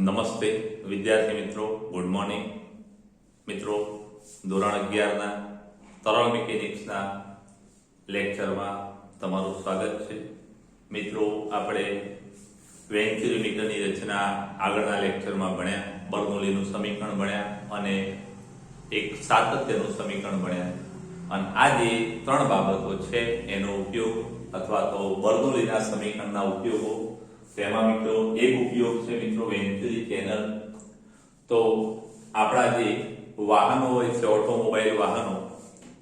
નમસ્તે વિદ્યાર્થી મિત્રો, ગુડ મોર્નિંગ મિત્રો. ધોરણ 11 ના તરલ મિકેનિક્સના લેક્ચરમાં તમારું સ્વાગત છે. મિત્રો, આપણે વેન્ક્યુરી મીટરની રચના આગળના લેક્ચરમાં ભણ્યા, બર્નોલીનું સમીકરણ ભણ્યા અને એક સાતત્યનું સમીકરણ ભણ્યા. અને આ જે ત્રણ બાબતો છે એનો ઉપયોગ અથવા તો બર્નોલીના સમીકરણના ઉપયોગો, તેમાં મિત્રો એક ઉપયોગ છે મિત્રો વેન્ક્યુરી ચેનલ. તો આપણા જે વાહનો હોય છે, ઓટોમોબાઈલ વાહનો,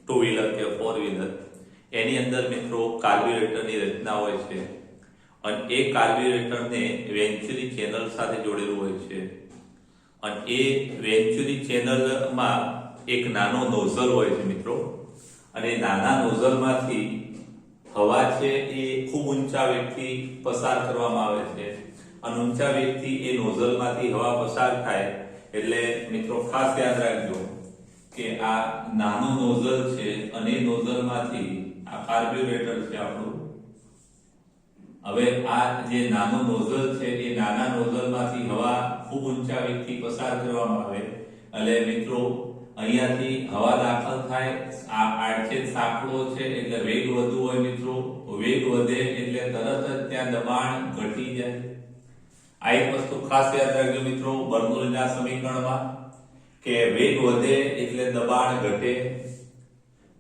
ટુ વ્હીલર કે ફોર વ્હીલર, એની અંદર મિત્રો કાર્બ્યુરેટરની રચના હોય છે અને એ કાર્બ્યુરેટરને વેન્ક્યુરી ચેનલ સાથે જોડેલું હોય છે. અને એ વેન્ક્યુરી ચેનલમાં એક નાનો નોઝલ હોય છે મિત્રો, અને નાના નોઝલમાંથી હવા છે એ ખૂબ ઊંચા વેગથી પસાર કરવામાં આવે છે. અને ઊંચા વેગથી એ નોઝલમાંથી હવા પસાર થાય એટલે મિત્રો ખાસ યાદ રાખજો કે આ નાનો નોઝલ છે અને નોઝલમાંથી આ કાર્બ્યુરેટર છે આપણું. હવે આ જે નાનો નોઝલ છે એ નાના નોઝલમાંથી હવા ખૂબ ઊંચા વેગથી પસાર કરવામાં આવે એટલે મિત્રો અહીંયાથી હવા દાખલ થાય. આ આડછેદ સાંકળો છે એટલે વેગ વધુ હોય મિત્રો. વેગ વધે એટલે તરત જ ત્યાં દબાણ ઘટી જાય. આ એક વસ્તુ ખાસ યાદ રાખજો મિત્રો બર્નોલીના સમીકરણમાં કે વેગ વધે એટલે દબાણ ઘટે.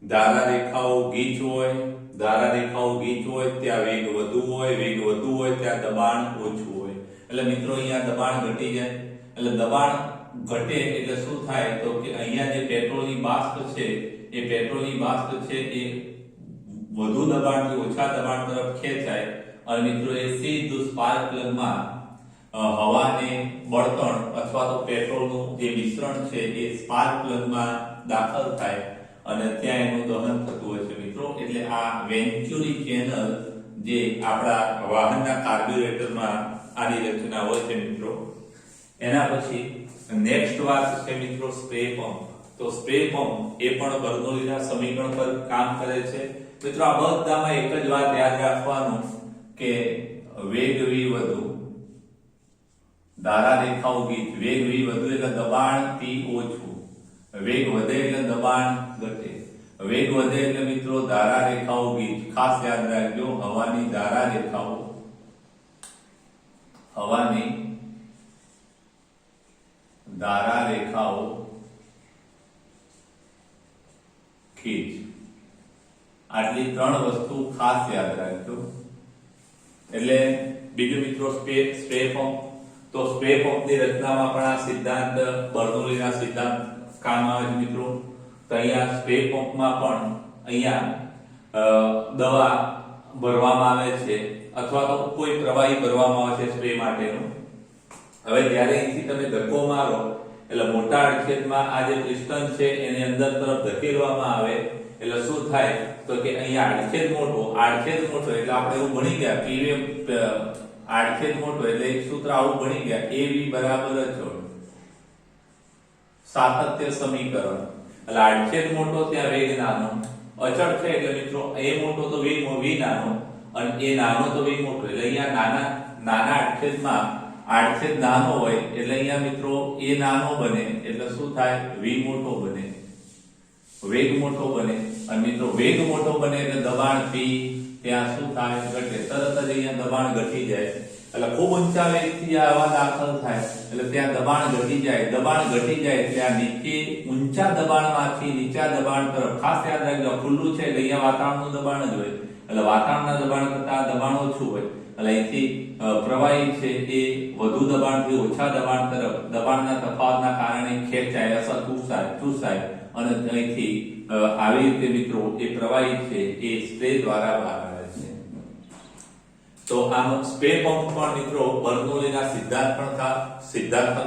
ધારા રેખાઓ ગીચ હોય, ધારા રેખાઓ ગીચ હોય ત્યાં વેગ વધુ હોય, વેગ વધુ હોય ત્યાં દબાણ ઓછું હોય. એટલે મિત્રો અહીંયા દબાણ ઘટી જાય. એટલે દબાણ ઘટે એટલે શું થાય તો કે અહીંયા જે પેટ્રોલની બાષ્પ છે એ પેટ્રોલની બાષ્પ છે એ વધુ દબાણથી ઓછા દબાણ તરફ ખેંચાય અને મિત્રો એ સીધું સ્પાર્ક પ્લગમાં હવાને બળતણ અથવા તો પેટ્રોલનું જે મિશ્રણ છે એ સ્પાર્ક પ્લગમાં દાખલ થાય અને ત્યાં એનું દહન થતું હોય છે મિત્રો. એટલે આ વેન્ક્યુરી ચેનલ જે આપણા વાહનના કાર્બ્યુરેટરમાં આની રચના હોય છે મિત્રો. એના પછી નેક્સ્ટ વાત છે મિત્રો સ્પ્રે પંપ. તો સ્પ્રે પંપ એ પણ બર્નોલીના સમીકરણ પર કામ કરે છે મિત્રો. આ બધામાં એક જ વાત યાદ રાખવાનું કે વેગ v વધુ, ધારા રેખાઓ ગીચ. વેગ v વધુ એટલે દબાણ p ઓછું, વેગ વધે એટલે દબાણ ઘટે. વેગ વધે એટલે મિત્રો ધારા રેખાઓ ગીચ. ખાસ યાદ રાખજો હવાની ધારા રેખાઓ, હવાની ધારા રેખાઓ ખીચ. આટલી ત્રણ વસ્તુ ખાસ યાદ રાખજો. એટલે બીજું મિત્રો સ્પ્રે પંપ. તો સ્પ્રે પંપની રચનામાં પણ આ સિદ્ધાંત બર્નોલીના સિદ્ધાંત કામ આવે છે મિત્રો. તો અહીંયા સ્પ્રે પંપમાં પણ અહીંયા દવા ભરવામાં આવે છે અથવા તો કોઈ પ્રવાહી ભરવામાં આવે છે સ્પ્રે માટેનું. હવે જ્યારે અહીંથી તમે ધક્કો મારો એટલે મોટા આડછેદમાં આ જે પિસ્ટન છે એને અંદર તરફ ધકેલવામાં આવે એટલે શું થાય તો કે અહીંયા આડછેદ મોટો એટલે આપણે એવું ભણી ગયા પીવે આડછેદ મોટો એટલે એક સૂત્ર આવું ભણી ગયા AV બરાબર અચળ સાતત્ય સમીકરણ. એટલે આડછેદ મોટો ત્યાં વેગ નાનો, અચળ છે એટલે મિત્રો A મોટો તો V નાનો અને A નાનો તો V મોટો. એટલે અહીંયા નાના આડછેદમાં આડછેદ નાનો હોય એટલે અહીંયા મિત્રો A નાનો બને એટલે શું થાય V મોટો બને, વેગ મોટો બને. અને મિત્રો વેગ મોટો બને એટલે દબાણ P ત્યાં શું થાય ઘટે. તરત જ અહીંયા દબાણ ઘટી જાય. એટલે ખૂબ ઊંચા વેગથી આ હવા દાખલ થાય એટલે ત્યાં દબાણ ઘટી જાય. દબાણ ઘટી જાય એટલે આ નીચે ઊંચા દબાણમાંથી નીચા દબાણ તરફ. ખાસ યાદ રાખજો ખુલ્લું છે એટલે અહીંયા વાતાવરણનું દબાણ જ હોય એટલે વાતાવરણના દબાણ કરતા દબાણ ઓછું હોય. એટલે અહીંથી પ્રવાહી છે એ વધુ દબાણથી ઓછા દબાણ તરફ દબાણના તફાવતના કારણે ખેંચાય, અસર ચૂસાય અને અહીંથી આવી રીતે મિત્રો એ પ્રવાહી છે એ સ્પ્રે દ્વારા બહાર આવે છે. તો આનો સ્પ્રે પંપ પણ મિત્રો બર્નોલીના સિદ્ધાંત પર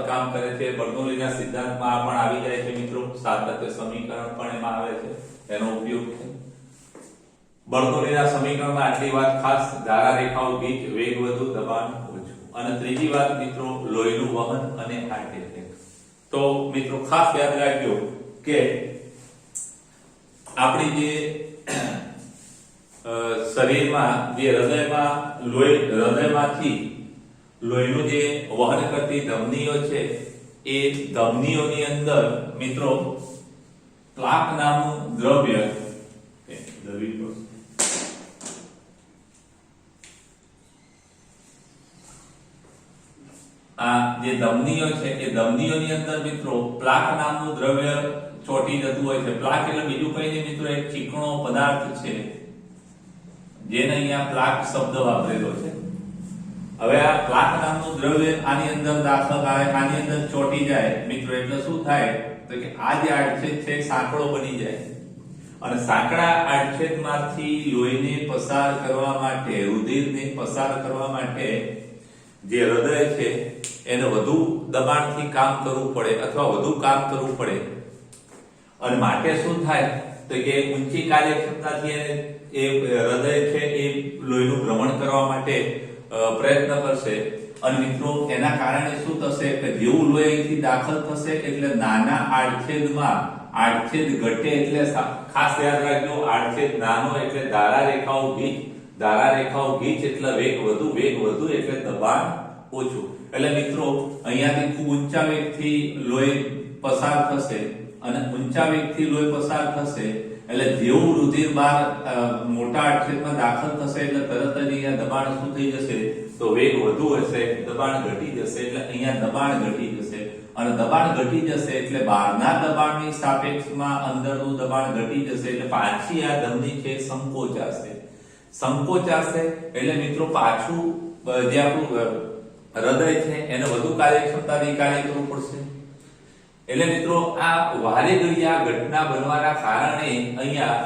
કામ કરે છે. બર્નોલીના સિદ્ધાંતમાં પણ આવી જાય છે મિત્રો. સાતત્ય સમીકરણ પણ એમાં આવે છે, એનો ઉપયોગ છે. બર્નોલીના સમીકરણમાં આટલી વાત ખાસ, ધારા રેખાઓ ગીચ, વેગ વધુ, દબાણ ઓછું. અને ત્રીજી વાત મિત્રો લોહીનું વહન અને હાર્ટ એટેક. તો મિત્રો ખાસ યાદ રાખજો કે આપણી જે શરીરમાં જે હૃદયમાંથી લોહીનું જે વહન કરતી ધમનીઓ છે એ ધમનીઓની અંદર મિત્રો પ્લાક નામનું દ્રવ્ય આ જે ધમનીઓ છે એ ધમનીઓની અંદર મિત્રો પ્લાક નામનું દ્રવ્ય ચોટી જતું હોય છે. પ્લાક એટલે બીજું કઈ નહીં મિત્રો, એક ચીકણો પદાર્થ છે જેને અહીંયા પ્લાક શબ્દ વાપરેલો છે. હવે આ પ્લાક નામનું દ્રવ્ય આની અંદર દાખલ થાય, આની અંદર ચોટી જાય મિત્રો, એટલે શું થાય તો કે આ જે આડછેદ છે સાંકડો બની જાય અને સાંકડા આડછેદમાંથી લોહીને પસાર કરવા માટે, રુધિરને પસાર કરવા માટે જે હૃદય છે એને વધુ દબાણથી કામ કરવું પડે અથવા વધુ કામ કરવું પડે અને માટે શું થાય તો કે ઊંચી કાર્યક્ષમતાથી એ હૃદય છે એ લોહીનું ભ્રમણ કરવા માટે પ્રયત્ન કરશે અને મિત્રો એના કારણે શું થશે કે જેવું લોહીથી દાખલ થશે એટલે નાના આડછેદમાં આડછેદ ઘટે એટલે ખાસ યાદ રાખજો, આડછેદ નાનો એટલે ધારા રેખાઓ ગીચ એટલે વેગ વધુ એટલે દબાણ ઓછું. એટલે મિત્રો અહીંયાથી ખૂબ ઊંચા વેગથી લોહી પસાર થશે અને ઊંચા વેગથી લોહી પસાર થશે એટલે જેવું રુધિર બહાર મોટા આડછેદમાં દાખલ થશે એટલે તરત જ અહીંયા દબાણ શું થઈ જશે તો વેગ વધુ હશે, દબાણ ઘટી જશે એટલે અહીંયા દબાણ ઘટી જશે અને દબાણ ઘટી જશે એટલે બહારના દબાણની સાપેક્ષમાં અંદરનું દબાણ ઘટી જશે એટલે પાછી આ ધમની છે સંકોચાશે એટલે મિત્રો પાછું જે આપણું હૃદય છે એને વધુ કાર્યક્ષમતાથી કાર્ય કરવું પડશે. એટલે મિત્રો આ વારે ઘડી આ ઘટના બનવાના કારણે અહીંયા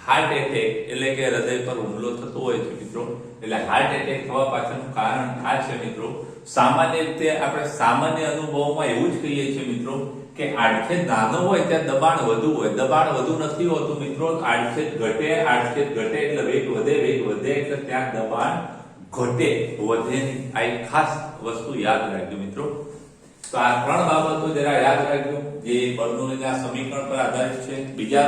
હાર્ટ એટેક એટલે કે હૃદય પર હુમલો થતો હોય છે મિત્રો. એટલે હાર્ટ એટેક થવા પાછળનું કારણ આ છે મિત્રો. સામાન્ય રીતે આપણે સામાન્ય અનુભવમાં એવું જ કહીએ છીએ મિત્રો કે આડછેદ નાનો હોય ત્યાં દબાણ વધુ હોય, દબાણ વધુ નથી હોતું મિત્રો. આડછેદ ઘટે એટલે વેગ વધે એટલે ત્યાં દબાણ ઘટે વધે. આ એક ખાસ વસ્તુ યાદ રાખજો મિત્રો. તો આ ત્રણ બાબતો જરા યાદ રાખજો જે બર્નોલીના સમીકરણ પર આધારિત છે. બીજા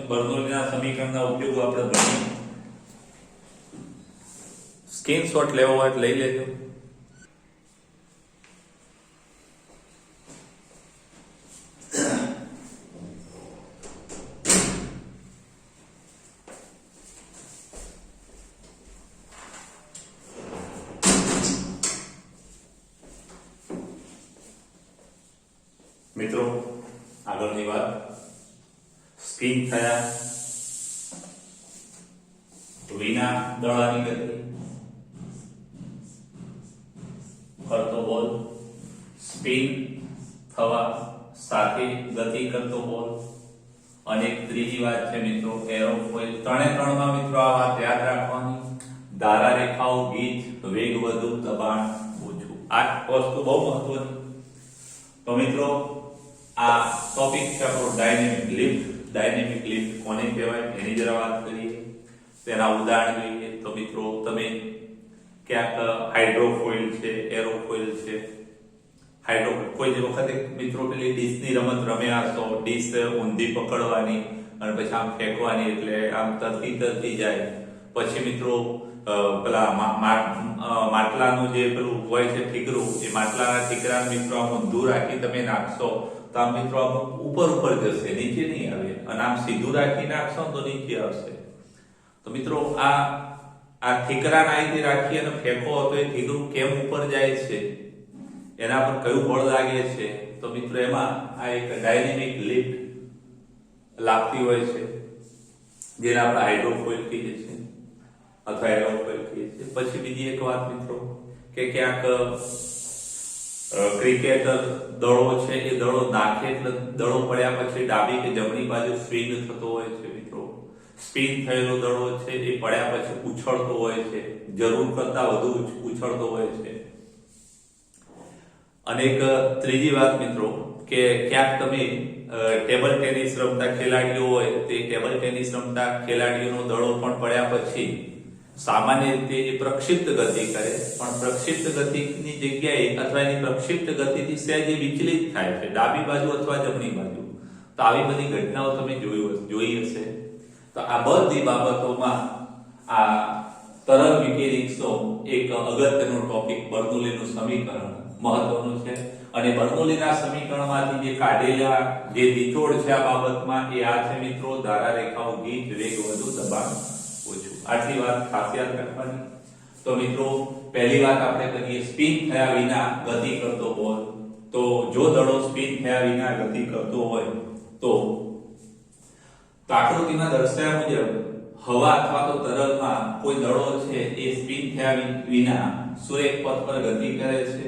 બર્નોલીના સમીકરણના ઉપયોગો આપણે ભણીએ. સ્ક્રીનશોટ લેવો હોય તો લઈ લેજો. મિત્રો આગળની વાત સ્પિન થયા વિના દળાની ગતિ, ફરતો બોલ, સ્પિન થવા સાથે ગતિ કરતો બોલ અને ત્રીજી વાત છે મિત્રો એરોફોઇલ. ત્રણમાં મિત્રો આ વાત યાદ રાખવાની, ધારા રેખાઓ ગીચ, વેગ વધુ, દબાણ ઓછું. આ વસ્તુ બહુ મહત્વની. તો મિત્રો આ ટોપિક છે આપણો ડાયનેમિક લિફ્ટ. ડાયનેમિક લિફ્ટ કોને કહેવાય એની જરા વાત કરીએ, તેના ઉદાહરણ જોઈએ. તો મિત્રો તમે ક્યાંક હાઇડ્રોફોઇલ છે, એરોફોઇલ છે. હાઇડ્રોફોઇલ કોઈ વખતે મિત્રો પેલી ડીશની રમત રમ્યા હશો, ડીશ ઊંધી પકડવાની અને પછી આમ ફેંકવાની એટલે આમ તરતી જાય. પછી મિત્રો પેલા માટલાનું જે પેલું હોય છે ઠીકરું, એ માટલાના ઠીકરાને મિત્રો આમ ઊંધું રાખી તમે નાખશો તો આમ મિત્રો આમ ઉપર જશે, નીચે નહીં આવે. અને આમ સીધું રાખી નાખશો તો નીચે આવશે. તો મિત્રો આ ઠીકરાને આ રીતે રાખી અને ફેંકો તો એ ઠીકરું કેમ ઉપર જાય છે, એના પર કયું બળ લાગે છે, તો મિત્રો એમાં આ એક ડાયનેમિક લિફ્ટ લાગતી હોય છે જેને આપણે હાઇડ્રોફોઇલ કહીએ છીએ અથવા એરોફોઇલ કહીએ છીએ. પછી બીજી એક વાત મિત્રો કે ક્યાંક ક્રિકેટર દડો છે એ દડો નાખે એટલે દડો પડ્યા પછી ડાબી કે જમણી બાજુ સ્વિંગ થતો હોય છે મિત્રો. સ્પિન થયેલો દડો છે એ પડ્યા પછી ઉછળતો હોય છે, જરૂર કરતા વધુ ઉછળતો હોય છે. અને એક ત્રીજી વાત મિત્રો કે ક્યાંક તમે ટેબલ ટેનિસ રમતા ખેલાડીઓ હોય તે ટેબલ ટેનિસ રમતા ખેલાડીઓનો દડો પણ પડ્યા પછી સામાન્ય રીતે એ પ્રક્ષિપ્ત ગતિ કરે, પણ પ્રક્ષિપ્ત ગતિની જગ્યાએ અથવા એની પ્રક્ષિપ્ત ગતિથી સહેજ વિચલિત થાય છે ડાબી બાજુ અથવા જમણી બાજુ. તો આવી બધી ઘટનાઓ તમે જોઈ હશે. તો આ બધી બાબતોમાં આ તરંગ મિકેનિક્સનો એક અગત્યનો ટોપિક બર્નોલીનું સમીકરણ મહત્વનું છે અને બર્નોલીના સમીકરણમાંથી જે કાઢેલા જે નિચોડ છે આ બાબતમાં એ આ છે મિત્રો, ધારા રેખાઓ ગીચ, વેગ વધુ, દબાણ ઓછું. આટલી વાત ખાસ યાદ રાખવાની. તો મિત્રો પહેલી વાત આપણે કરીએ, સ્પિન થયા વિના ગતિ કરતો બોલ. તો જો દડો સ્પિન થયા વિના ગતિ કરતો હોય તો આકૃતિમાં દર્શાવ્યા મુજબ હવા અથવા તો તરલમાં કોઈ દડો છે એ સ્પિન થયા વિના સુરેખ પથ પર ગતિ કરે છે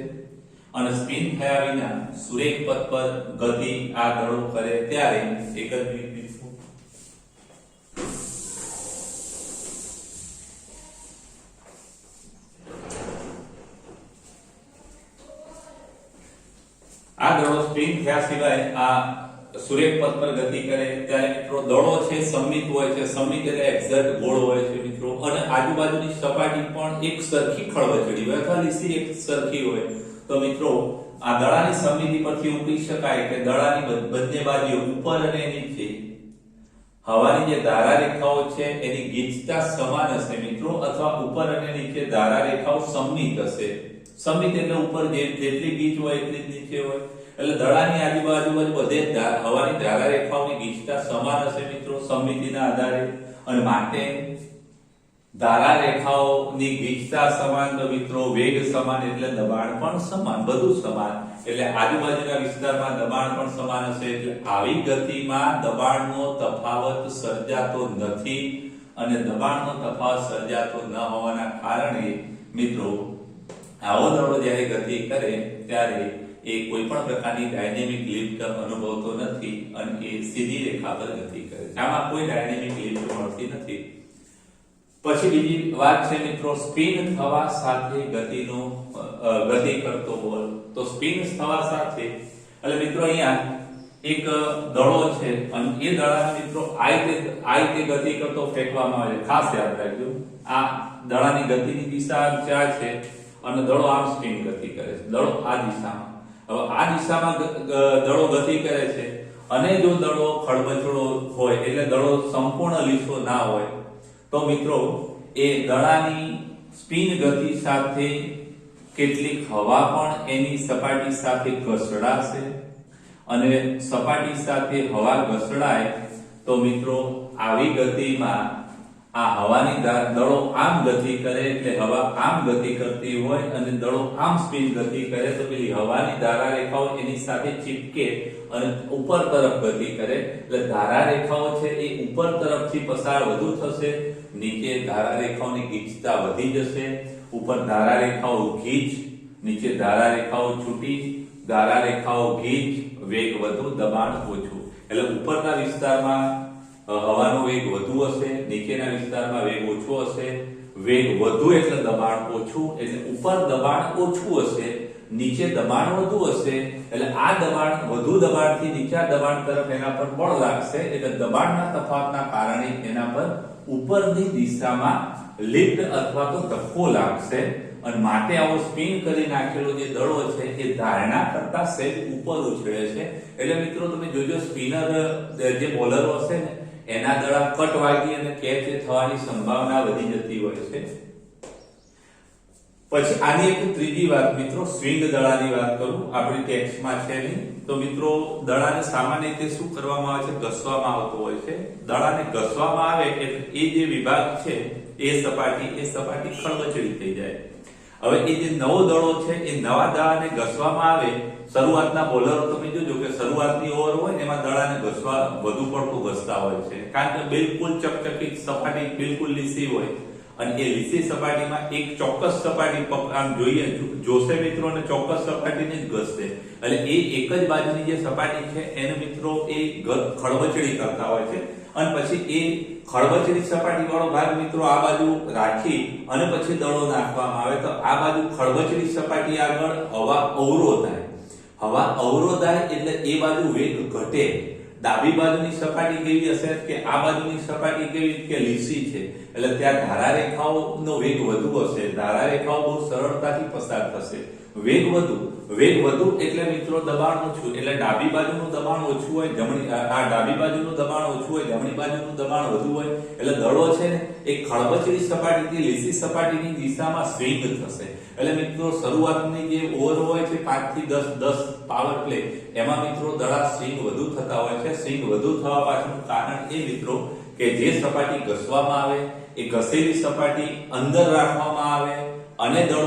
અને સ્પિન થયા વિના સુરેખ પથ પર ગતિ આ દડો કરે ત્યારે એક જ મિનિટ આ દડો સ્પિન થયા સિવાય આ સુરેખ પથ પર ગતિ કરે ત્યારે મિત્રો દડો છે સમમિત હોય છે. સમમિત એટલે એક્ઝેક્ટ ગોળ હોય છે મિત્રો, અને આજુબાજુની સપાટી પણ એક સરખી ખળબચડી હોય અથવા લીસી એક સરખી હોય. તો મિત્રો આ દડાની સમમિતિ પરથી ઉકેલી શકાય કે દડાની બંને બાજુએ ઉપર અને નીચે હવાની જે ધારા રેખાઓ છે એની ગીચતા સમાન હશે મિત્રો, અથવા ઉપર અને નીચે ધારા રેખાઓ સમમિત હશે. સમમિત એટલે ઉપર જેટલી ગીચ હોય એટલી જ નીચે હોય. એટલે દડાની આજુબાજુ બધે હવાની ધારા રેખાઓની ગીચતા સમાન હશે મિત્રો સમમિતિના આધારે, અને માટે ધારા રેખાઓની ગીચતા સમાન તો મિત્રો વેગ સમાન એટલે દબાણ પણ સમાન, બધું સમાન. એટલે આજુબાજુના વિસ્તારમાં દબાણ પણ સમાન હશે. એટલે આવી ગતિમાં દબાણનો તફાવત સર્જાતો નથી, અને દબાણનો તફાવત સર્જાતો ન હોવાના કારણે મિત્રો આવો દડો જ્યારે ગતિ કરે ત્યારે એ કોઈ પણ પ્રકારની ડાયનેમિક લિફ્ટ અનુભવતો નથી અને એ સીધી રેખા પર ગતિ કરે છે. આમાં કોઈ ડાયનેમિક લિફ્ટ મળતી નથી. પછી બીજી વાત છે મિત્રો, સ્પિન થવા સાથે ગતિ કરતો બોલ. તો સ્પિન થવા સાથે એટલે મિત્રો અહીંયા એક દડો છે અને એ દડાને મિત્રો આ રીતે ગતિ કરતો ફેંકવામાં આવે છે. ખાસ યાદ રાખજો, આ દડાની ગતિની દિશા આ છે અને દડો આમ સ્પિન ગતિ કરે છે, દડો આ દિશામાં. હવે આ દિશામાં દડો ગતિ કરે છે અને જો દડો ખળબચડો હોય એટલે દડો સંપૂર્ણ લીસો ના હોય તો મિત્રો એ દડાની સ્પિન ગતિ સાથે કેટલીક હવા પણ એની સપાટી સાથે ઘસડાશે, અને સપાટી સાથે હવા ઘસડાય તો મિત્રો આવી ગતિમાં આ હવાની દડો આમ ગતિ કરે એટલે હવા આમ ગતિ કરતી હોય અને દડો આમ સ્પિન ગતિ કરે તો પેલી હવાની ધારા રેખાઓ એની સાથે ચીપકે અને ઉપર તરફ ગતિ કરે. એટલે ધારા રેખાઓ છે એ ઉપર તરફથી પસાર વધુ થશે, નીચે ધારા રેખાઓની ગીચતા વધી જશે. ઉપર ધારા રેખાઓ ગીચ, નીચે ધારા રેખાઓ છૂટી, ધારા રેખાઓ ગીચ, વેગ વધુ, દબાણ ઓછું. એટલે ઉપરના વિસ્તારમાં હવાનો વેગ વધુ હશે, નીચેના વિસ્તારમાં વેગ ઓછો હશે. વેગ વધુ એટલે દબાણ ઓછું, એટલે ઉપર દબાણ ઓછું હશે, નીચે દબાણ વધુ હશે. એટલે આ દબાણ વધુ દબાણથી નીચા દબાણ તરફ એના પર બળ લાગશે, એટલે દબાણના તફાવતના કારણે એના પર ઉપરની દિશામાં લિફ્ટ અથવા તો ધક્કો લાગશે, અને માટે આવો સ્પિન કરી નાખેલો જે દડો છે એ ધારણા કરતા સહેજ ઉપર ઉછળે છે. એટલે મિત્રો તમે જોજો, સ્પિનર જે બોલરો હશે ને એના દડા કટ વાગી અને કેચ થવાની સંભાવના વધી જતી હોય છે. પછી આની એક ત્રીજી વાત મિત્રો, સ્વિંગ દડાની વાત કરું, આપણી ટેક્સ્ટમાં છે નહીં. તો મિત્રો દડાને સામાન્ય રીતે શું કરવામાં આવે છે, ઘસવામાં આવતો હોય છે. દડાને ઘસવામાં આવે એટલે એ જે વિભાગ છે એ સપાટી ખળબચડી થઈ જાય. હવે એ જે નવો દડો છે એ નવા દડાને ઘસવામાં આવે. શરૂઆતના બોલરો તમે જોજો કે શરૂઆતની ઓવર હોય ને એમાં દડાને ઘસવા વધુ પડતું ઘસતા હોય છે, કારણ કે બિલકુલ ચકચકિત સપાટી બિલકુલ લીસી હોય, અને એ લીસી સપાટીમાં એક ચોક્કસ સપાટી આમ જોઈએ જોશે મિત્રો, અને ચોક્કસ સપાટીને જ ઘસશે. એટલે એ એક જ બાજુની જે સપાટી છે એને મિત્રો એ ખળબચડી કરતા હોય છે, અને પછી એ ખળબચડી સપાટી વાળો ભાગ મિત્રો આ બાજુ રાખી અને પછી દડો નાખવામાં આવે તો આ બાજુ ખળબચડી સપાટી આગળ હવા અવરોધાય. હવા અવરોધાય એટલે એ બાજુ વેગ ઘટે. ડાબી બાજુની સપાટી કેવી હશે કે આ બાજુની સપાટી કેવી કે લીસી છે, એટલે ત્યાં ધારા રેખાઓનો વેગ વધુ હશે. ધારા રેખાઓ બહુ સરળતાથી પસાર થશે, વેગ વધુ, વેગ વધુ એટલે મિત્રો દબાણ ઓછું, એટલે ડાબી બાજુનું દબાણ ઓછું હોય, ડાબી બાજુનું દબાણ ઓછું હોય, જમણી બાજુનું દબાણ વધુ હોય, એટલે દડો છે ને એ ખળબચડી સપાટીથી લીસી સપાટીની દિશામાં સ્વિંગ થશે. એટલે મિત્રો શરૂઆતની જે ઓવર હોય છે 5 થી 10 પાવર પ્લે, એમાં મિત્રો દડા સ્વિંગ વધુ થતા હોય છે. સ્વિંગ વધુ થવા પાછળનું કારણ એ મિત્રો કે જે સપાટી ઘસવામાં આવે એ ઘસેલી સપાટી અંદર રાખવામાં આવે અને દડો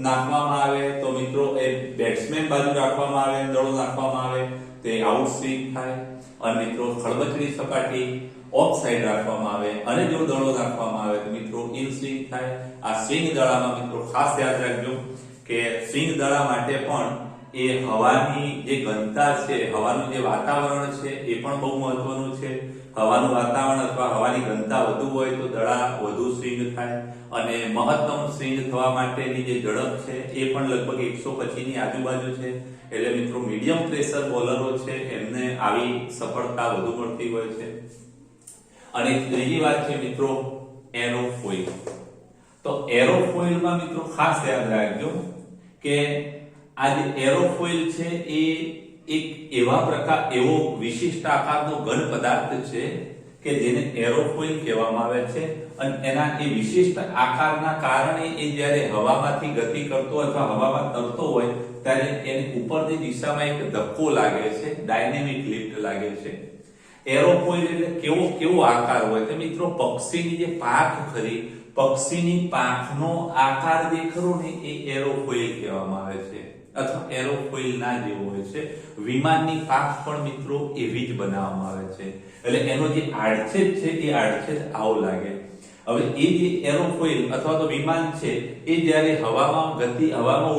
નાખવામાં આવે તો મિત્રો એ બેટ્સમેન બાજુ રાખવામાં આવે, દડો નાખવામાં આવે તે આઉટ સ્વિંગ થાય. અને મિત્રો ખળબચડી સપાટી ઓફ સાઈડ રાખવામાં આવે અને જો દડો નાખવામાં આવે તો મિત્રો ઇન સ્વિંગ થાય. આ સ્વિંગ દડામાં મિત્રો ખાસ યાદ રાખજો કે સ્વિંગ દડા માટે પણ એ હવાની જે ઘનતા છે, હવાનું જે વાતાવરણ છે એ પણ બહુ મહત્વનું છે. હવાનું વાતાવરણ અથવા હવાની ઘનતા વધુ હોય તો દડા વધુ સ્વિંગ થાય અને મહત્તમ સ્વિંગ થવા માટેની જે ઝડપ છે એ પણ લગભગ 125 ની આજુબાજુ છે. એટલે મિત્રો મીડિયમ પ્રેશર બોલરો છે એમને આવી સફળતા વધુ મળતી હોય છે. અને ત્રીજી વાત છે મિત્રો એરોફોઇલ. તો એરોફોઇલમાં મિત્રો ખાસ યાદ રાખજો કે આ જે એરોફોઇલ છે એ એક એવો વિશિષ્ટ આકારનો ઘન પદાર્થ છે કે જેને એરોફોઇલ કહેવામાં આવે છે. અને એના એ વિશિષ્ટ આકારના કારણે એ જ્યારે હવામાંથી ગતિ કરતો અથવા હવામાં તરતો હોય ત્યારે એની ઉપરની દિશામાં એક ધક્કો લાગે છે, ડાયનેમિક લિફ્ટ લાગે છે. એરોફોઇલ એટલે કેવો આકાર હોય તો મિત્રો પક્ષીની જે પાંખ ખરી, પક્ષીની પાંખનો આકાર જે ખરો ને એ એરોફોઇલ કહેવામાં આવે છે અથવા એરોફોઇલ ના જેવો હોય છે. વિમાનની પાંખ પણ મિત્રો એવી જ બનાવવામાં આવે છે. એટલે એનો જે આડછેદ છે એ આડછેદ આવો લાગે. હવે એ જે એરોફોઇલ અથવા તો વિમાન છે એ જ્યારે હવામાં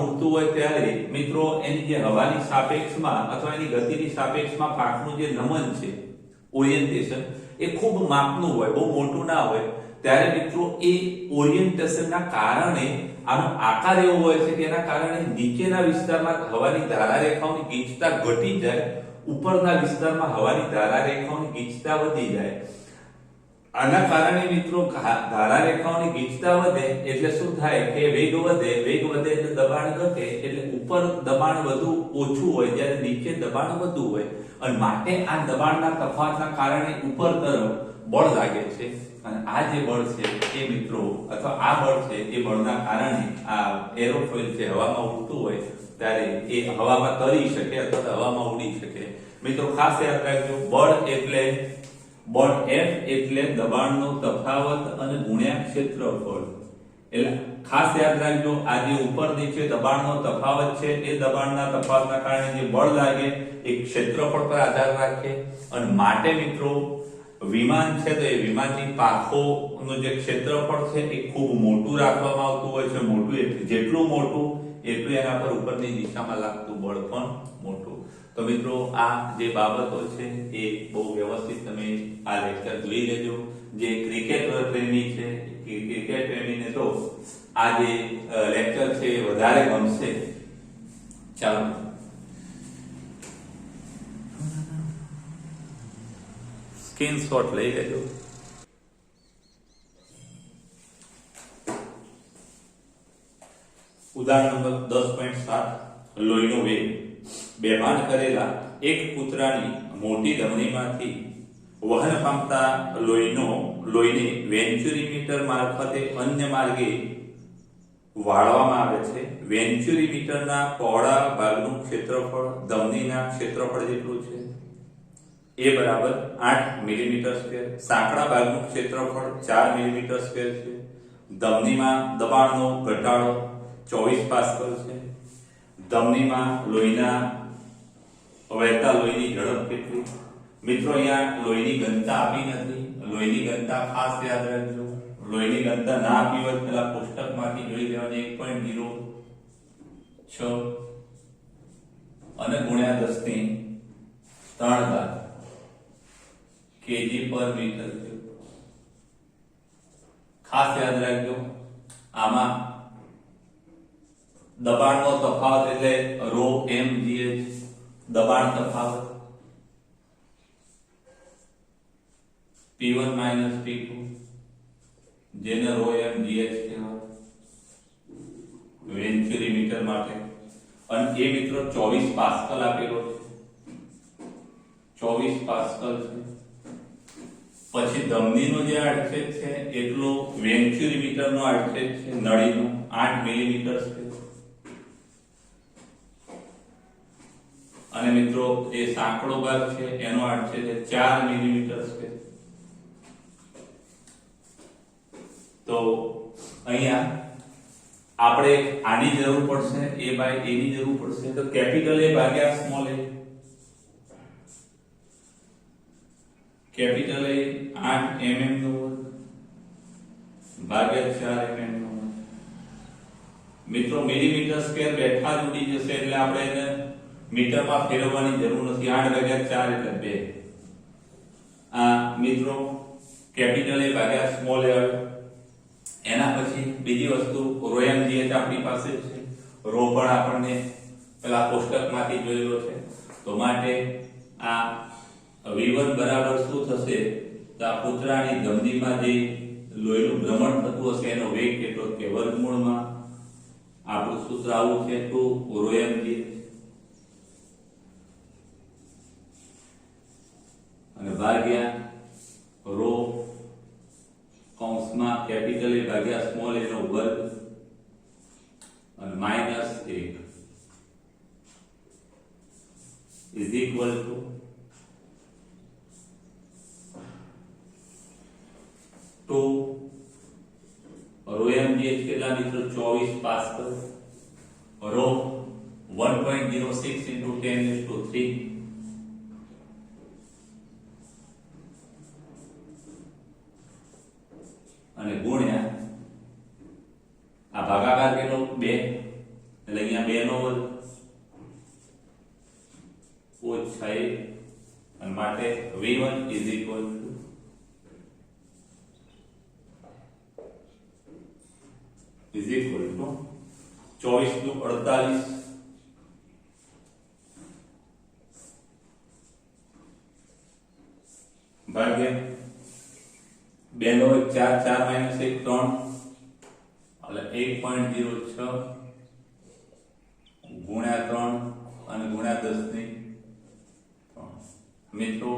ઉડતું હોય ત્યારે મિત્રો એની જે હવાની સાપેક્ષમાં અથવા એની ગતિની સાપેક્ષમાં પાંખનું જે નમન છે, ઓરિએન્ટેશન, એ ખૂબ માપનું હોય, બહુ મોટું ના હોય. ત્યારે મિત્રો એ ઓરિએન્ટેશનના કારણે આનો આકાર એવો હોય છે કે એના કારણે નીચેના વિસ્તારમાં હવાની ધારા રેખાઓની ગીચતા ઘટી જાય, ઉપરના વિસ્તારમાં હવાની ધારા રેખાઓની ગીચતા વધી જાય. આના કારણે મિત્રો ધારા રેખાઓની ગીચતા વધે એટલે શું થાય કે વેગ વધે એટલે દબાણ ઘટે. એટલે ઉપર દબાણ વધુ ઓછું હોય જ્યારે નીચે દબાણ વધુ હોય અને માટે આ દબાણના તફાવતના કારણે ઉપર તરફ બળ લાગે છે. અને આ જે બળ છે એ મિત્રો અથવા આ બળ છે એ બળના કારણે આ એરોફોઇલ છે હવામાં ઉડતું હોય ત્યારે એ હવામાં તરી શકે અથવા હવામાં ઉડી શકે. મિત્રો ખાસ યાદ રાખજો બળ F એટલે દબાણનો તફાવત અને ગુણ્યા ક્ષેત્રફળ. એટલે ખાસ યાદ રાખજો આ જે ઉપર નીચે દબાણનો તફાવત છે એ દબાણના તફાવતના કારણે જે બળ લાગે એ ક્ષેત્રફળ પર આધાર રાખે. અને માટે મિત્રો વિમાન છે તો એ વિમાનની પાંખોનું જે ક્ષેત્રફળ છે એ ખૂબ મોટું રાખવામાં આવતું હોય છે. મોટું જેટલું મોટું એટલું એના પર ઉપરની દિશામાં લાગતું બળ પણ મોટું. તો મિત્રો આ જે બાબતો છે એ બહુ વ્યવસ્થિત તમે આ લેક્ચર જોઈ લેજો. જે ક્રિકેટ પ્રેમી છે ક્રિકેટ પ્રેમીને તો આ જે લેક્ચર છે એ વધારે ગમશે. ચાલો સ્ક્રીનશોટ લઈ લેજો. ઉદાહરણ નંબર 10.7 લોહીનો વેગ. બેભાન કરેલા એક કૂતરાની મોટી ધમનીમાંથી વહન પામતા લોહીને વેન્ચ્યુરીમીટર મારફતે અન્ય માર્ગે વાળવામાં આવે છે. વેન્ચ્યુરીમીટરના પહોળા ભાગનું ક્ષેત્રફળ ધમનીના ક્ષેત્રફળ જેટલું છે. એ બરાબર 8 મિલીમીટર સ્ક્વેર. સાંકડા ભાગનું ક્ષેત્રફળ 4 મિલીમીટર સ્ક્વેર છે. ધમનીમાં દબાણનો ઘટાડો 24 પાસ્કલ છે. ધમનીમાં વહેતા લોહીની ઝડપ કેટલી? મિત્રો અહીંયા લોહીની ઘનતા આપી નથી. લોહીની ઘનતા ખાસ યાદ રાખજો. લોહીની ઘનતા ના આપી હોય પેલા પુસ્તકમાંથી જોઈ લેવાની 1.06 અને ગુણ્યા 10⁻³ kg/મીટર. ખાસ યાદ રાખજો આમાં દબાણનો તફાવત એટલે ρmgh દબાણ તફાવત P1 - P2 જેને ρmgh કહેવાય વેન્ચ્યુરીમીટર માટે. અને એ મિત્રો 24 પાસ્કલ આપેલો છે, 24 પાસ્કલ છે. પછી ધમનીનો જે આડછેદ છે એટલો વેન્ચ્યુરીમીટરનો આડછેદ છે, નળીનો 8 મિલીમીટર છે. અને મિત્રો જે સાંકડો ભાગ છે એનો આડછેદ 4 મિલીમીટર છે. તો અહીંયા આપણે આની જરૂર પડશે, a બાય a ની જરૂર પડશે. તો કેપિટલ A ભાગ્યા small a, capital A 8 mm નો વર્ગ ભાગ્યા 4 mm નો વર્ગ. મિત્રો મિલીમીટર સ્ક્વેર બેઠા જ ઉડી જશે એટલે આપણે એને મીટરમાં ફેરવવાની જરૂર નથી. 8 ભાગ્યા 4 એટલે 2. આ મિત્રો કેપિટલ A ભાગ્યા સ્મોલ a આવ્યો. એના પછી બીજી વસ્તુ ρmgh આપણી પાસે છે. રો પણ આપણને પેલા કોષ્ટકમાંથી જોયેલો છે. તો માટે આ v1 બરાબર શું થશે? તો આ પુત્રાની ધમનીમાં જે લોહીનું ભ્રમણ થતું હશે એનો વેગ કેટલો કે વર્ગમૂળમાં આપણું સૂત્ર આવું છે 2 ρmgh અને ભાગ્યા રો કૌંસમાં કેપિટલ A ભાગ્યા સ્મોલ a નો વર્ગ અને -1 ઇઝ ઇક્વલ ટુ ρmgh કેટલા મિત્રો? 24 પાસ્કલ. રો 1.06 into 10⁻³ અને ગુણ્યા આ ભાગાકાર કેટલો? 2 એટલે અહીંયા 2 નો વર્ગ ઓછા 1 અને માટે v1 ઇઝ ઇક્વલ ટુ 24 * 48 ભાગ્યા 2 નો 4 4 - 1 3 એટલે 1.06 ગુણ્યા 3 અને ગુણ્યા 10⁻³ મિત્રો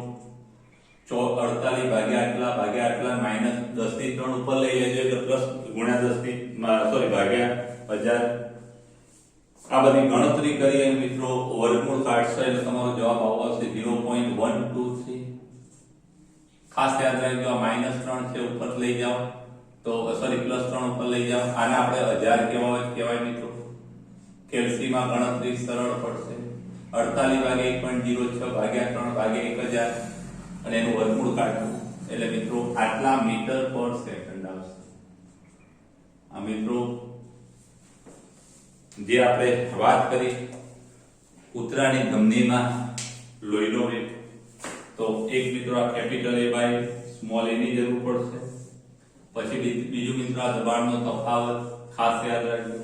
48 ભાગ્યા આટલા -10⁻³ ઉપર લઈ લેજો એટલે પ્લસ ગુણ્યા 10 ભાગ્યા 1000. આ બધી ગણતરી કરી અને મિત્રો વર્ગમૂળ કાઢશો એટલે તમારો જવાબ આવશે 0.123. ખાસ યાદ રાખજો આ -3 છે ઉપર લઈ જાઓ તો +3 ઉપર લઈ જાઓ. આને આપણે 1000 કહેવાય મિત્રો. કેલ્સીમાં ગણતરી સરળ પડશે. 48 ભાગ્યા 1.06 ભાગ્યા 3 ભાગ્યા 1000 અને એનું વર્ગમૂળ કાઢવું એટલે મિત્રો આટલા મીટર પર સેકન્ડ આવશે. આ મિત્રો જે આપણે વાત કરી કૂતરાની ધમનીમાં લોહીનો વેગ, તો એક મિત્રો આ capital A by small a ની જરૂર પડશે. પછી બીજું મિત્રો આ દબાણનો તફાવત ખાસ યાદ રાખજો.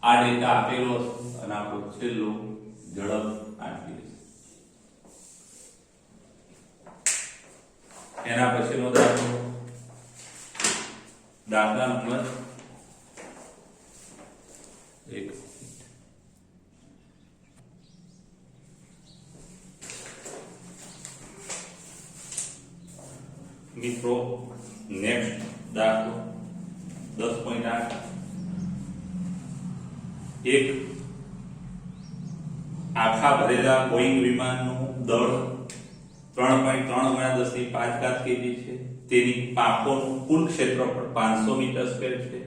આ ડેટા આપેલો અને આપણો છેલ્લો ઝડપ આટલી છે. એના પછીનો દાખલા નંબર 1. મિત્રો નેક્સ્ટ દાખલો 10.8. એક આખા ભરેલા બોઈંગ વિમાનનું દળ 3.3 × 10⁵ kg છે. તેની પાંખોનું કુલ ક્ષેત્રફળ 500 મીટર સ્ક્વેર છે,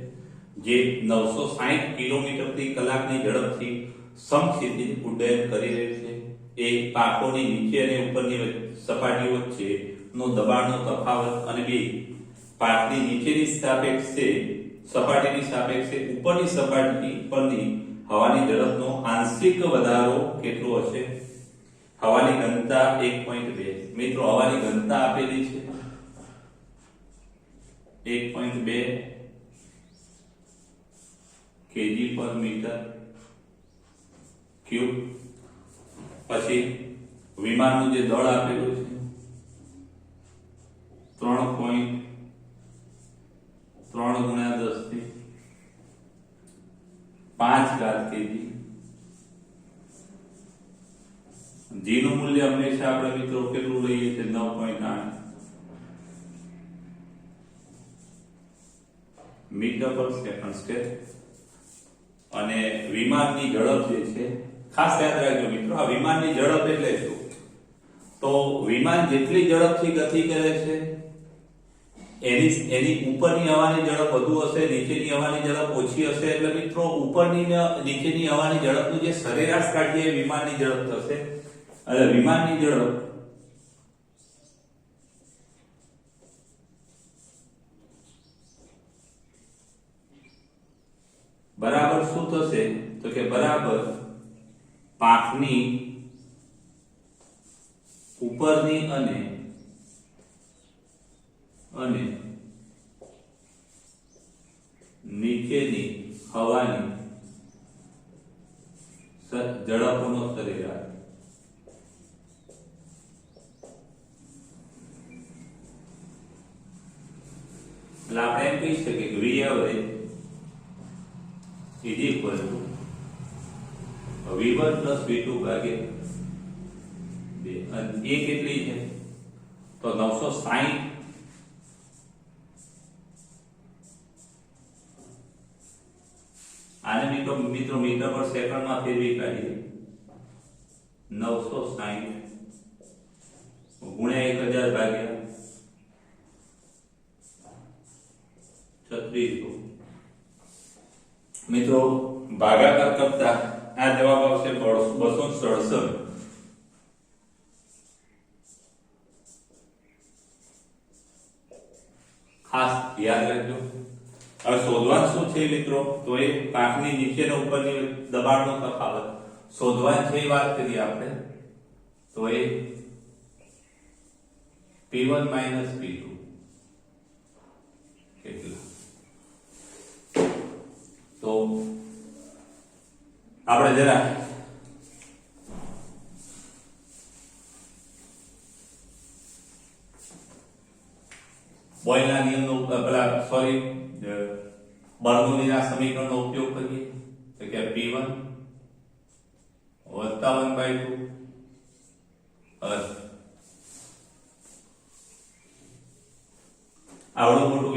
જે 960 કિલોમીટર કલાકની ઝડપથી સમક્ષિતિજ ઉડ્ડયન કરી રહી છે. એ પાંખોની નીચે અને ઉપરની સપાટીઓ વચ્ચે નો દબાણનો તફાવત અને બે પાંખની નીચેની સપાટીની સાપેક્ષે ઉપરની સપાટી પરની હવાની ઝડપનો આંશિક વધારો કેટલો હશે? હવાની ઘનતા 1.2. મિત્રો હવાની ઘનતા આપેલી છે 1.2 kg/m³. પછી વિમાનનું જે દળ આપેલું છે 3.3 × 10⁵ kg g નું મૂલ્ય હંમેશા આપણે મિત્રો કેટલું લઈએ છે 9.8 મીટર પર સેકન્ડ સ્ક્વેર અને વિમાનની ઝડપ જે છે ખાસ યાદ રાખજો મિત્રો આ વિમાનની ઝડપ એટલે શું તો વિમાન જેટલી ઝડપથી ગતિ કરે છે એની ઉપરની હવાની ઝડપ વધુ હશે નીચેની હવાની ઝડપ ઓછી હશે એટલે મિત્રો ઉપરની ને નીચેની હવાની ઝડપનું જે સરેરાશ કાઢીએ એ વિમાનની ઝડપ થશે એટલે વિમાનની ઝડપ બરાબર શું થશે તો કે બરાબર પાંખની ઉપરની અને નીચેની હવાની ઝડપોનો સરેરાશ એટલે આપણે એમ કહી શકીએ કે વી average is equal to V1 plus V2 ભાગ્યા 2 અને એ કેટલી છે તો 960 આને મિત્રો મીટર પર સેકન્ડમાં ફેરવી કાઢીએ 960 ગુણ્યા 1000 ભાગ્યા 3600 મિત્રો ભાગાકાર કરતા આ જવાબ આવશે 267 ખાસ યાદ રાખજો હવે શોધવાનું શું છે મિત્રો તો એ પાંખની નીચે અને ઉપરની દબાણનો તફાવત શોધવાનું છે એ વાત કરીએ આપણે તો એ P1 P2 કેટલા તો આપણે જરા બોયલના નિયમનો બર્નોલીના સમીકરણનો ઉપયોગ કરીએ તો કે P1 + 1/2 આવડું મોટું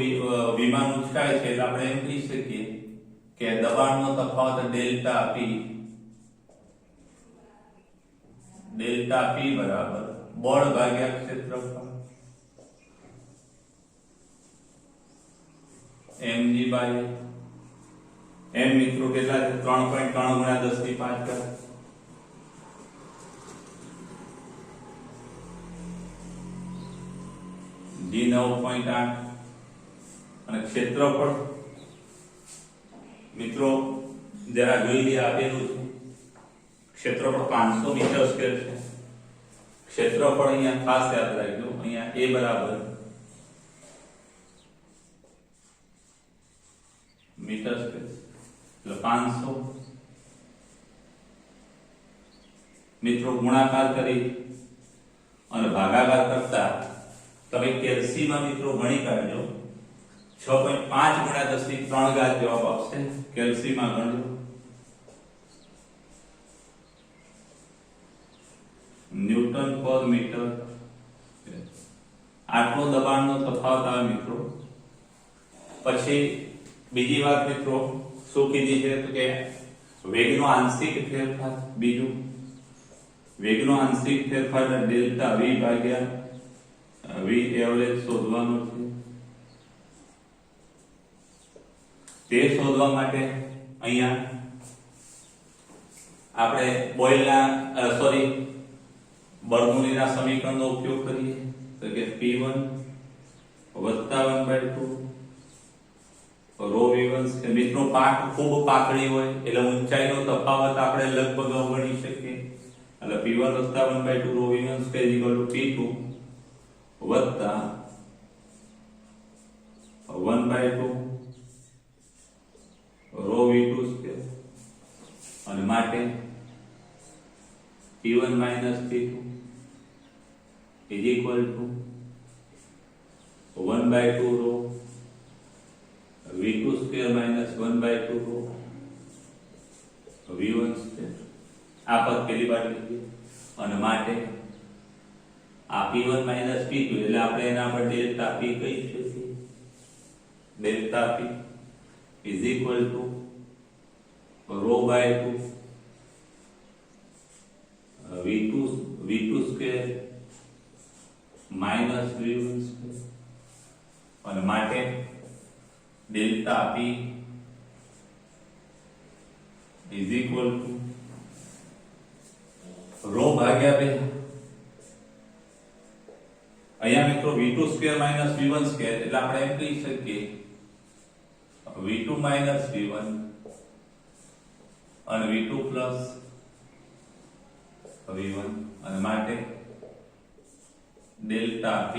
વિમાન ઉંચકાય છે એટલે આપણે એમ કહી શકીએ કે દબાણનો તફાવત ડેલ્ટા P બરાબર બળ ભાગ્યા ક્ષેત્રફળ mg બાય m મિત્રો કેટલા છે 3.3 ગુણ્યા 10⁵ g 9.8 અને ક્ષેત્રફળ મિત્રો જરા જોઈ લઈએ આપેલું છે ક્ષેત્રફળ 500 મીટર સ્ક્વેર છે ક્ષેત્રફળ અહીંયા ખાસ યાદ રાખજો અહીંયા a બરાબર મીટર સ્ક્વેર એટલે 500 મિત્રો ગુણાકાર કરી અને ભાગાકાર કરતા તમે કેલ્સીમાં મિત્રો ગણી કાઢજો 6.5 ગુણ્યા 10⁵ જવાબ આવશે કેલ્સીમાં ગણજો ન્યૂટન પર મીટર આટલો દબાણનો તફાવત આવે મિત્રો પછી બીજી વાત મિત્રો શું કીધી છે તો કે વેગનો આંશિક ફેરફાર બીજું વેગનો આંશિક ફેરફાર ડેલ્ટા v ભાગ્યા v એવરેજ શોધવાનો છે તે શોધવા માટે અહીંયા આપણે બોયલના બર્નોલીના સમીકરણનો ઉપયોગ કરીએ તો કે P1 + 1/2 રો v1 કે મિત્રો પાંખ ખૂબ પાતળી હોય એટલે ઊંચાઈનો તફાવત આપણે લગભગ અવગણી શકીએ એટલે P1 + 1/2 row v1 = P2 + 1/2 row v2 square અને માટે P1 - P2 = 1/2 row v2 square - 1/2 row v1 square આ પદ પહેલી બાર લીધી અને માટે આ P1 માઈનસ P2 એટલે આપણે એના પર ડેલ્ટા P કહી શકીએ. Delta P is equal to rho by 2 V2 square minus V1 square અને માટે delta P is equal to rho ભાગ્યા 2. અહીંયા મિત્રો V2 square minus V1 square એટલે આપણે એમ કહી શકીએ V2 માઈનસ V1 અને V2 પ્લસ V1 અને માટે delta P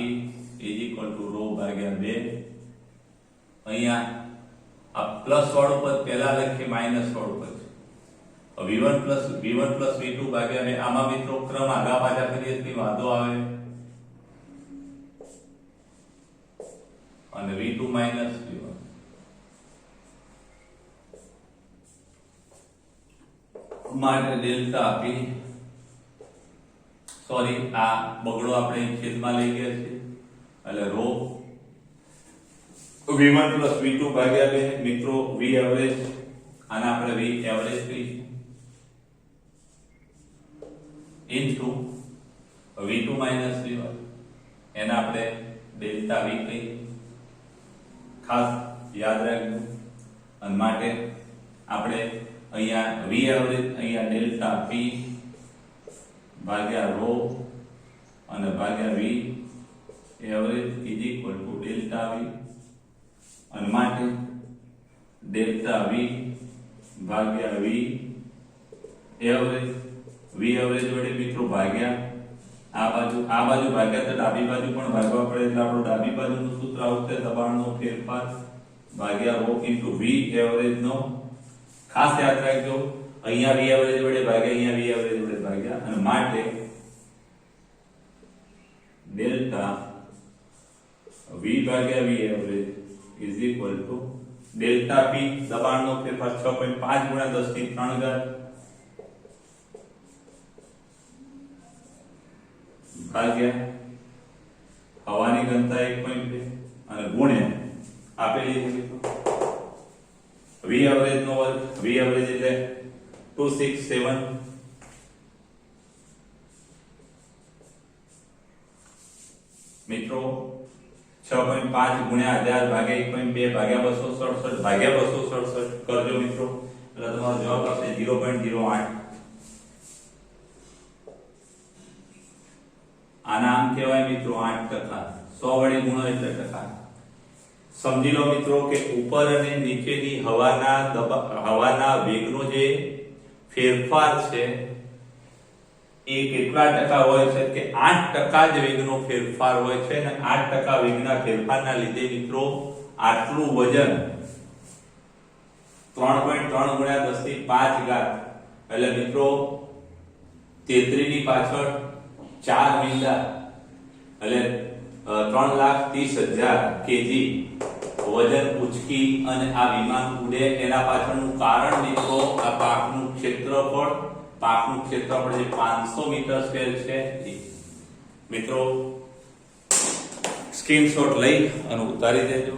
is equal to rho ભાગ્યા 2. અહીંયા આ પ્લસ વાળું પદ પહેલા લખીએ માઈનસ વાળું પદ V1 પ્લસ V2 ભાગ્યા 2. આમાં મિત્રો ક્રમ આગા પાછા કરીએ તો વાંધો આવે અને V2 માઈનસ V1 માટે ડેલ્ટા P સોરી આ બગડો આપણે છેદમાં લઈ ગયા છે એટલે રો V1 પ્લસ V2 ભાગ્યા 2 મિત્રો V એવરેજ આને આપણે V એવરેજ કહીશું ઇનટુ V2 માઈનસ V1 એને આપણે ડેલ્ટા V કહીએ. ખાસ યાદ રાખજો અને માટે આપણે અહીંયા V એવરેજ અહીંયા ડેલ્ટા P ભાગ્યા રો અને ભાગ્યા V average is equal to delta V અને માટે ડેલ્ટા V ભાગ્યા V એવરેજ V એવરેજ વડે મિત્રો ભાગ્યા આ બાજુ ભાગ્યા તો ડાબી બાજુ પણ ભાગવા પડે એટલે આપણું ડાબી બાજુનું સૂત્ર આવશે દબાણનો ફેરફાર ભાગ્યા રો ઇન્ટુ V એવરેજ નો. ખાસ યાદ રાખજો અહીંયા V એવરેજ વડે ભાગ્યા અહીંયા V એવરેજ વડે ભાગ્યા અને માટે ડેલ્ટા V ભાગ્યા V average is equal to delta P દબાણનો ફેરફાર 6.5 ગુણ્યા 10 ની 3 ઘાત ભાગ્યા હવાની ઘનતા 1.2 અને ગુણ્યા આપેલી છે મિત્રો V એવરેજ નો વર્ગ. V એવરેજ એટલે 267 મિત્રો 6.5 ગુણ્યા 1000 ભાગ્યા 1.2 ભાગ્યા 267 ભાગ્યા 267 કરજો મિત્રો એટલે તમારો જવાબ આવશે 0.08. આના આમ કહેવાય મિત્રો 8%. 100 વડે ગુણો એટલે ટકા. સમજી લો મિત્રો કે ઉપર અને નીચેની હવાના વેગનો જે ફેરફાર છે એ કેટલા ટકા હોય છે કે 8% જ વેગનો ફેરફાર હોય છે અને 8% વેગના ફેરફારના લીધે મિત્રો આટલું વજન 3.3 ગુણ્યા 10 ની 5 ઘાત એટલે મિત્રો 33 ની પાછળ 4 મીંડા એટલે 3,30,000 કેજી વજન ઉચકી અને આ વિમાન ઉડે. એના પાછળનું કારણ મિત્રો આ પાકનું ક્ષેત્રફળ જે 500 મીટર સ્ક્વેર છે. મિત્રો સ્ક્રીનશોટ લઈ અને ઉતારી દેજો.